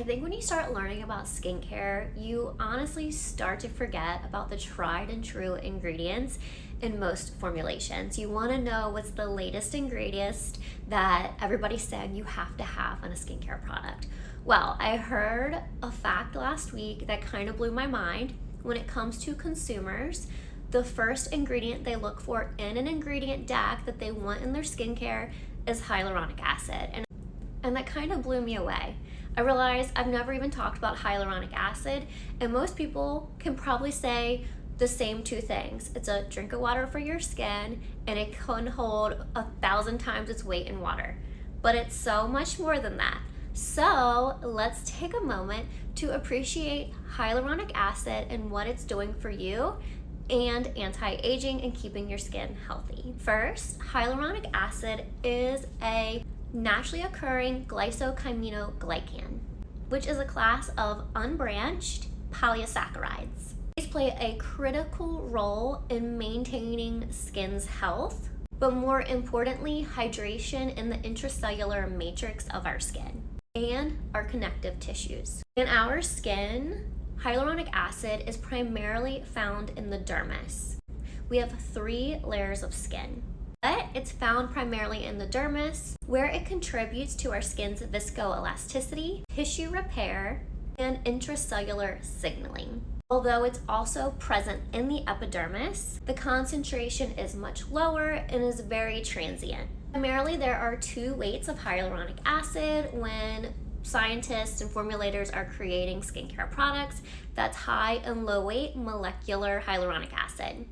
I think when you start learning about skincare, you honestly start to forget about the tried and true ingredients in most formulations. You want to know what's the latest ingredient that everybody's saying you have to have on a skincare product. Well, I heard a fact last week that kind of blew my mind. When it comes to consumers, the first ingredient they look for in an ingredient deck that they want in their skincare is hyaluronic acid. And that kind of blew me away. I realized I've never even talked about hyaluronic acid, and most people can probably say the same two things. It's a drink of water for your skin, and it can hold 1,000 times its weight in water. But it's so much more than that. So let's take a moment to appreciate hyaluronic acid and what it's doing for you and anti-aging and keeping your skin healthy. First, hyaluronic acid is a naturally occurring glycosaminoglycan, which is a class of unbranched polysaccharides. These play a critical role in maintaining skin's health, but more importantly, hydration in the intracellular matrix of our skin and our connective tissues. In our skin, hyaluronic acid is primarily found in the dermis. We have 3 layers of skin. But it's found primarily in the dermis, where it contributes to our skin's viscoelasticity, tissue repair, and intracellular signaling. Although it's also present in the epidermis, the concentration is much lower and is very transient. Primarily, there are 2 weights of hyaluronic acid when scientists and formulators are creating skincare products. That's high and low weight molecular hyaluronic acid.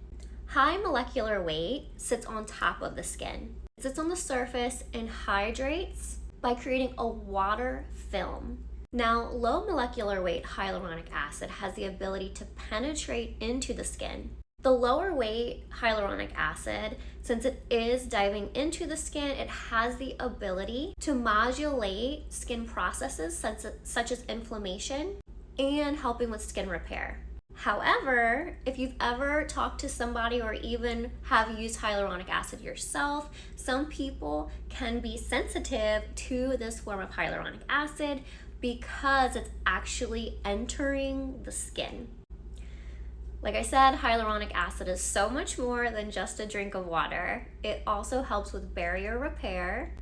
High molecular weight sits on top of the skin. It sits on the surface and hydrates by creating a water film. Now, low molecular weight hyaluronic acid has the ability to penetrate into the skin. The lower weight hyaluronic acid, since it is diving into the skin, it has the ability to modulate skin processes such as inflammation and helping with skin repair. However, if you've ever talked to somebody or even have used hyaluronic acid yourself, some people can be sensitive to this form of hyaluronic acid because it's actually entering the skin. Like I said, hyaluronic acid is so much more than just a drink of water. It also helps with barrier repair.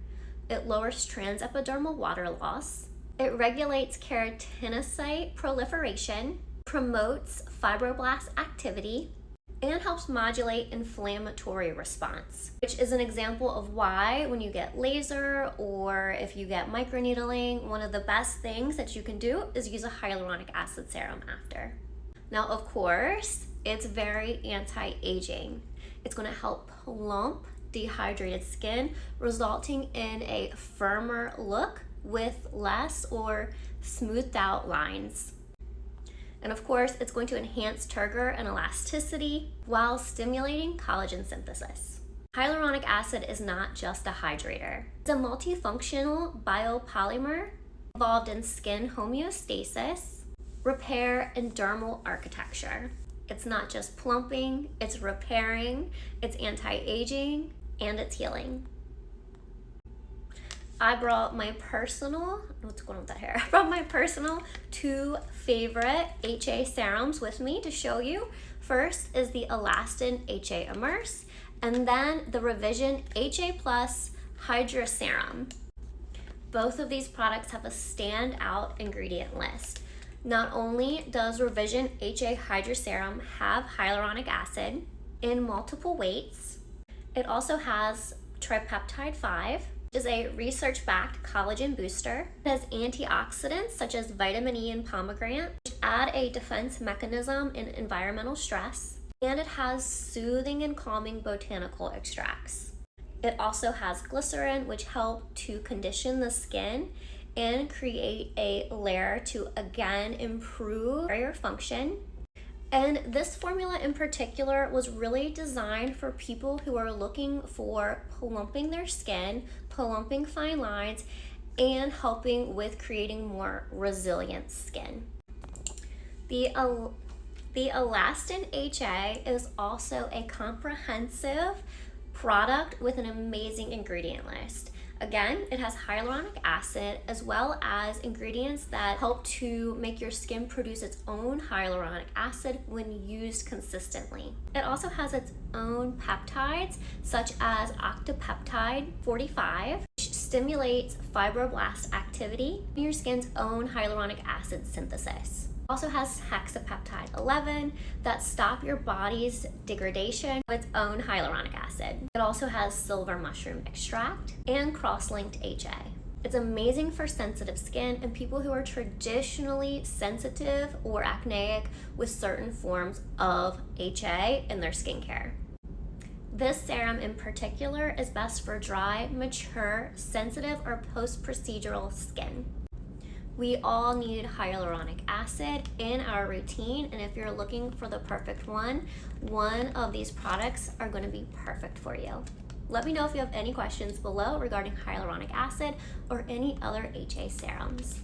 It lowers transepidermal water loss. It regulates keratinocyte proliferation, promotes fibroblast activity, and helps modulate inflammatory response, which is an example of why when you get laser or if you get microneedling, one of the best things that you can do is use a hyaluronic acid serum after. Now, of course, it's very anti-aging. It's going to help plump dehydrated skin, resulting in a firmer look with less or smoothed out lines. And of course, it's going to enhance turgor and elasticity while stimulating collagen synthesis. Hyaluronic acid is not just a hydrator. It's a multifunctional biopolymer involved in skin homeostasis, repair, and dermal architecture. It's not just plumping, it's repairing, it's anti-aging, and it's healing. I brought my personal, what's going on with that hair? I brought my personal 2 favorite HA serums with me to show you. First is the Elastin HA Immerse, and then the Revision HA Plus HydraSerum. Both of these products have a standout ingredient list. Not only does Revision HA HydraSerum have hyaluronic acid in multiple weights, it also has tripeptide 5, which is a research-backed collagen booster. It has antioxidants such as vitamin E and pomegranate, which add a defense mechanism in environmental stress, and it has soothing and calming botanical extracts. It also has glycerin, which help to condition the skin and create a layer to again improve barrier function. And this formula in particular was really designed for people who are looking for plumping their skin, plumping fine lines, and helping with creating more resilient skin. The Elastin HA is also a comprehensive product with an amazing ingredient list. Again, it has hyaluronic acid as well as ingredients that help to make your skin produce its own hyaluronic acid when used consistently. It also has its own peptides, such as octapeptide 45, which stimulates fibroblast activity and your skin's own hyaluronic acid synthesis. It also has hexapeptide 11 that stop your body's degradation of its own hyaluronic acid. It also has silver mushroom extract and cross-linked HA. It's amazing for sensitive skin and people who are traditionally sensitive or acneic with certain forms of HA in their skincare. This serum in particular is best for dry, mature, sensitive, or post-procedural skin. We all need hyaluronic acid in our routine, and if you're looking for the perfect one of these products are going to be perfect for you. Let me know if you have any questions below regarding hyaluronic acid or any other HA serums.